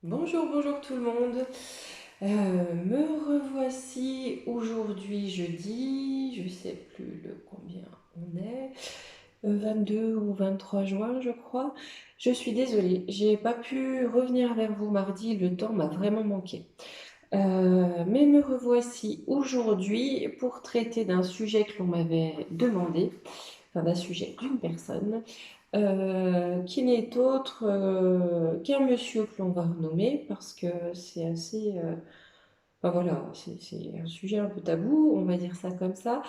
Bonjour, bonjour tout le monde. Me revoici aujourd'hui jeudi, je sais plus le combien on est, 22 ou 23 juin je crois. Je suis désolée, j'ai pas pu revenir vers vous mardi, le temps m'a vraiment manqué. Mais me revoici aujourd'hui pour traiter d'un sujet que l'on m'avait demandé, enfin d'un sujet d'une personne, qui n'est autre qu'un monsieur que l'on va renommer parce que c'est assez, enfin voilà, c'est un sujet un peu tabou, on va dire ça comme ça,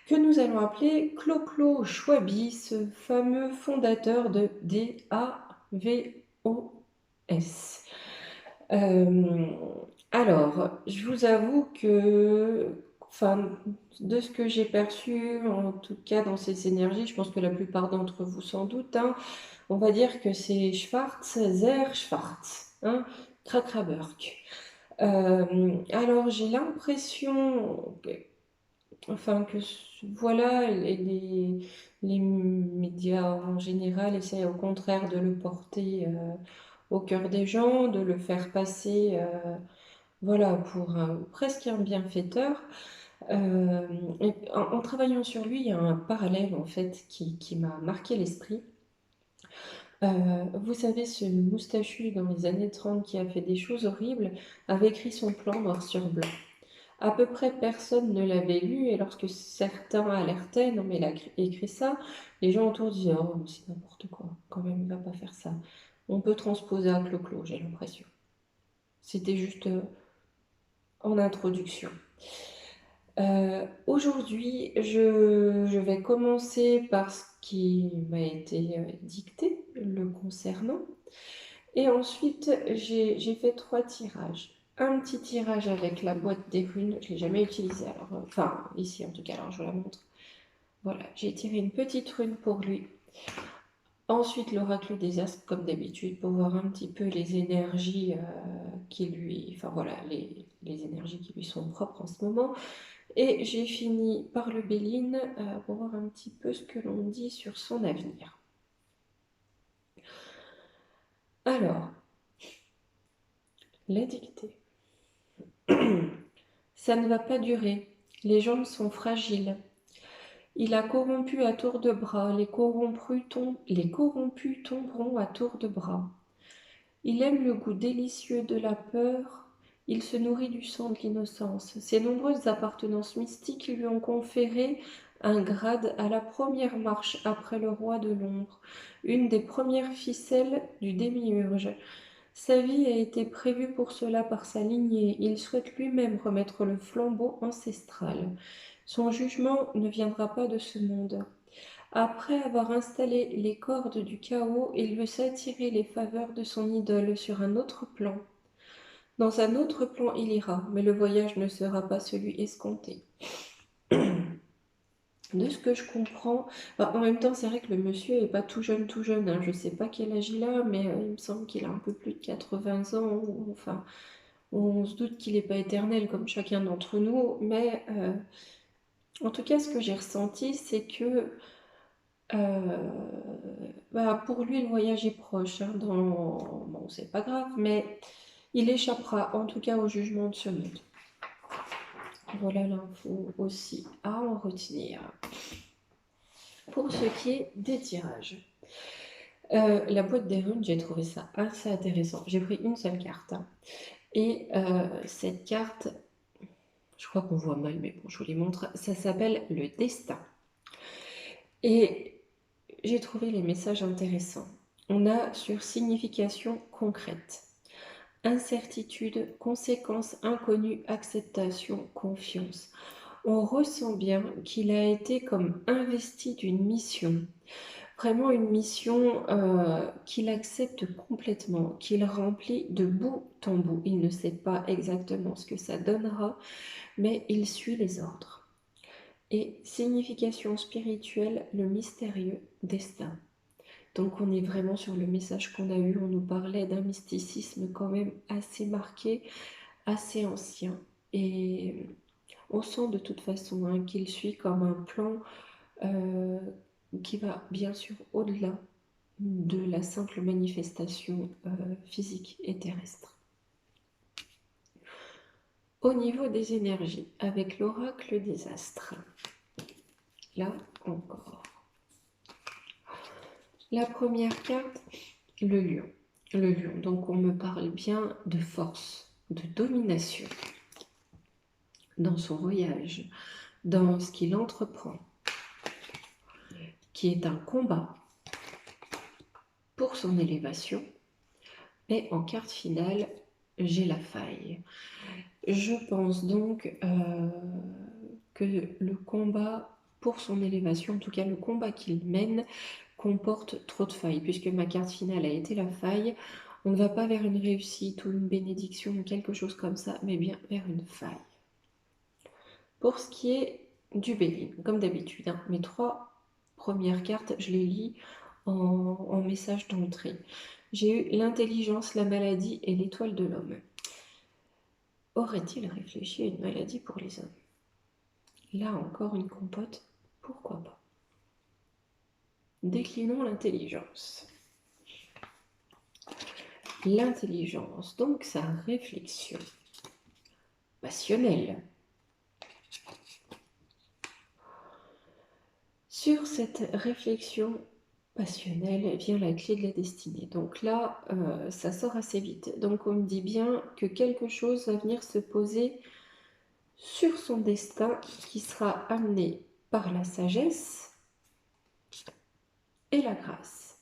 que nous allons appeler Clo-Clo Chouabi, ce fameux fondateur de DAVOS. Euh, alors, je vous avoue que, enfin, de ce que j'ai perçu, en tout cas dans ces énergies, je pense que la plupart d'entre vous sans doute, hein, on va dire que c'est Schwarz, Zer Schwarz, hein, Krakraberg. Alors j'ai l'impression que, enfin, voilà, les médias en général essayent au contraire de le porter au cœur des gens, de le faire passer voilà, pour presque un bienfaiteur. Et en travaillant sur lui, il y a un parallèle en fait qui m'a marqué l'esprit. Vous savez, ce moustachu dans les années 30 qui a fait des choses horribles avait écrit son plan noir sur blanc. À peu près personne ne l'avait lu et lorsque certains alertaient, non mais il a écrit ça, les gens autour disaient oh mais c'est n'importe quoi, quand même il va pas faire ça. On peut transposer à clo-clo, j'ai l'impression. C'était juste en introduction. Aujourd'hui, je vais commencer par ce qui m'a été dicté le concernant. Et ensuite, j'ai fait 3 tirages. Un petit tirage avec la boîte des runes, je ne l'ai jamais utilisée, alors, enfin, ici en tout cas, alors je vous la montre. Voilà, j'ai tiré une petite rune pour lui. Ensuite, l'oracle des astres, comme d'habitude, pour voir un petit peu les énergies qui lui, enfin voilà, les énergies qui lui sont propres en ce moment. Et j'ai fini par le Béline pour voir un petit peu ce que l'on dit sur son avenir. Alors, la dictée. Ça ne va pas durer. Les jambes sont fragiles. Il a corrompu à tour de bras. Les corrompus tomberont à tour de bras. Il aime le goût délicieux de la peur. Il se nourrit du sang de l'innocence. Ses nombreuses appartenances mystiques lui ont conféré un grade à la première marche après le roi de l'ombre, une des premières ficelles du démiurge. Sa vie a été prévue pour cela par sa lignée. Il souhaite lui-même remettre le flambeau ancestral. Son jugement ne viendra pas de ce monde. Après avoir installé les cordes du chaos, il veut s'attirer les faveurs de son idole sur un autre plan. Dans un autre plan, il ira, mais le voyage ne sera pas celui escompté. De ce que je comprends, en même temps, c'est vrai que le monsieur est pas tout jeune, hein. Je sais pas quel âge il a, mais il me semble qu'il a un peu plus de 80 ans, ou enfin, on se doute qu'il n'est pas éternel comme chacun d'entre nous, mais en tout cas, ce que j'ai ressenti, c'est que pour lui, le voyage est proche, hein, bon, c'est pas grave, mais il échappera en tout cas au jugement de ce monde. Voilà l'info aussi à en retenir. Pour ce qui est des tirages. La boîte des runes, j'ai trouvé ça assez intéressant. J'ai pris une seule carte, hein. Et cette carte, je crois qu'on voit mal, mais bon, je vous les montre. Ça s'appelle le destin. Et j'ai trouvé les messages intéressants. On a sur signification concrète. Incertitude, conséquences inconnues, acceptation, confiance. On ressent bien qu'il a été comme investi d'une mission. Vraiment une mission qu'il accepte complètement, qu'il remplit de bout en bout. Il ne sait pas exactement ce que ça donnera, mais il suit les ordres. Et signification spirituelle, le mystérieux destin. Donc on est vraiment sur le message qu'on a eu, on nous parlait d'un mysticisme quand même assez marqué, assez ancien. Et on sent de toute façon hein, qu'il suit comme un plan euh, qui va bien sûr au-delà de la simple manifestation physique et terrestre. au niveau des énergies, avec l'oracle des astres. Là encore. La première carte, le lion. Le lion, donc on me parle bien de force, de domination dans son voyage, dans ce qu'il entreprend, qui est un combat pour son élévation. Et en carte finale, j'ai la faille. Je pense donc que le combat pour son élévation, en tout cas le combat qu'il mène, comporte trop de failles, puisque ma carte finale a été la faille. On ne va pas vers une réussite ou une bénédiction ou quelque chose comme ça, mais bien vers une faille. Pour ce qui est du Béline, comme d'habitude, hein, mes 3 premières cartes, je les lis en message d'entrée. J'ai eu l'intelligence, la maladie et l'étoile de l'homme. Aurait-il réfléchi à une maladie pour les hommes? Là encore une compote, pourquoi pas? Déclinons l'intelligence. L'intelligence, donc sa réflexion passionnelle sur cette réflexion passionnelle vient la clé de la destinée. Donc là, ça sort assez vite. Donc on me dit bien que quelque chose va venir se poser sur son destin qui sera amené par la sagesse et la grâce.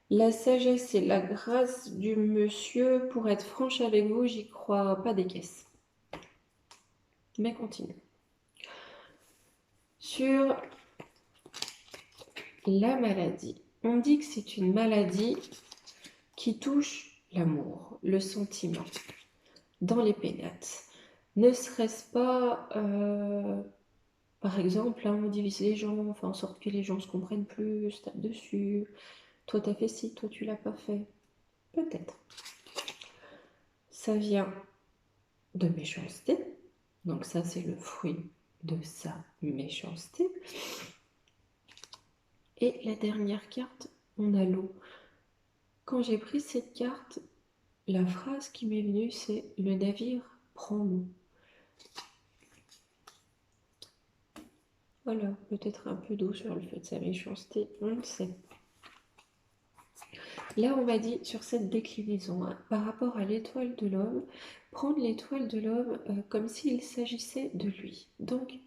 La sagesse et la grâce du monsieur, pour être franche avec vous, j'y crois pas des caisses. Mais continue. Sur la maladie, on dit que c'est une maladie qui touche l'amour, le sentiment, dans les pénates. Ne serait-ce pas, par exemple, on divise les gens, on fait en sorte que les gens se comprennent plus, tape dessus. Toi, t'as fait ci, toi, tu l'as pas fait. Peut-être. Ça vient de méchanceté. Donc ça, c'est le fruit de sa méchanceté. Et la dernière carte, on a l'eau. Quand j'ai pris cette carte, la phrase qui m'est venue, c'est « Le navire prend l'eau ». Voilà, peut-être un peu d'eau sur le fait de sa méchanceté, on ne sait pas. Là, on m'a dit sur cette déclinaison, hein, par rapport à l'étoile de l'homme, prendre l'étoile de l'homme comme s'il s'agissait de lui. Donc,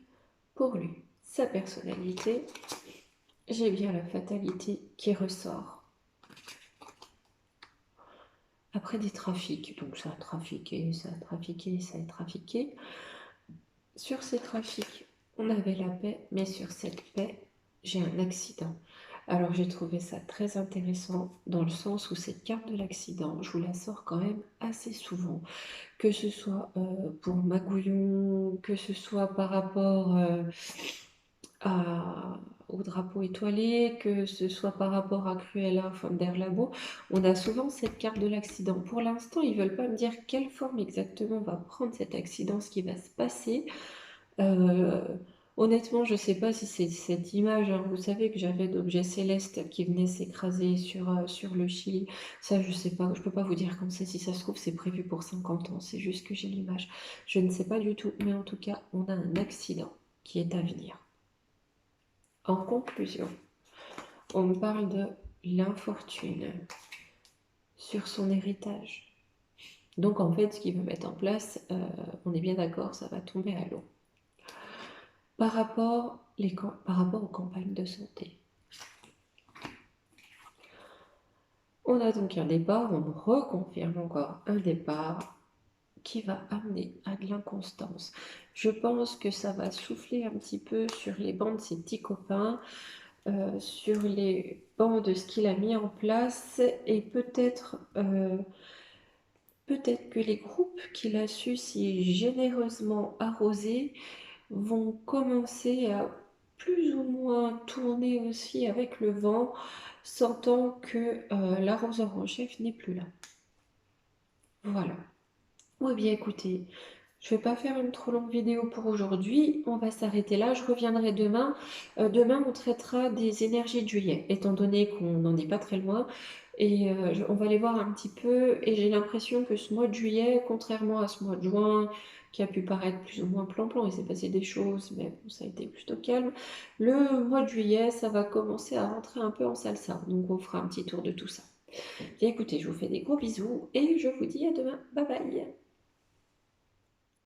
pour lui, sa personnalité, j'ai bien la fatalité qui ressort. Après des trafics, donc ça a trafiqué, ça a trafiqué, ça a trafiqué. Sur ces trafics, on avait la paix, mais sur cette paix, j'ai un accident. Alors j'ai trouvé ça très intéressant dans le sens où cette carte de l'accident, je vous la sors quand même assez souvent, que ce soit pour Magouillon, que ce soit par rapport au drapeau étoilé, que ce soit par rapport à Cruella von der Labo, on a souvent cette carte de l'accident. Pour l'instant, ils ne veulent pas me dire quelle forme exactement va prendre cet accident, ce qui va se passer. Honnêtement, je ne sais pas si c'est cette image, hein, vous savez que j'avais d'objets célestes qui venaient s'écraser sur le Chili. Ça, je ne sais pas, je ne peux pas vous dire comme ça. Si ça se trouve, c'est prévu pour 50 ans. C'est juste que j'ai l'image. Je ne sais pas du tout, mais en tout cas, on a un accident qui est à venir. En conclusion, on me parle de l'infortune sur son héritage. Donc en fait, ce qu'il veut mettre en place, on est bien d'accord, ça va tomber à l'eau. Par rapport aux campagnes de santé. On a donc un départ, on me reconfirme encore un départ qui va amener à de l'inconstance. Je pense que ça va souffler un petit peu sur les bancs de ses petits copains, sur les bancs de ce qu'il a mis en place, et peut-être que les groupes qu'il a su si généreusement arroser vont commencer à plus ou moins tourner aussi avec le vent, sentant que l'arroseur en chef n'est plus là. Voilà. Oui, bien écoutez, je ne vais pas faire une trop longue vidéo pour aujourd'hui, on va s'arrêter là, je reviendrai demain. Demain, on traitera des énergies de juillet, étant donné qu'on n'en est pas très loin. Et on va les voir un petit peu. Et j'ai l'impression que ce mois de juillet, contrairement à ce mois de juin, qui a pu paraître plus ou moins plan-plan, il s'est passé des choses, mais bon, ça a été plutôt calme. Le mois de juillet, ça va commencer à rentrer un peu en salsa. Donc on fera un petit tour de tout ça. Bien écoutez, je vous fais des gros bisous et je vous dis à demain. Bye bye!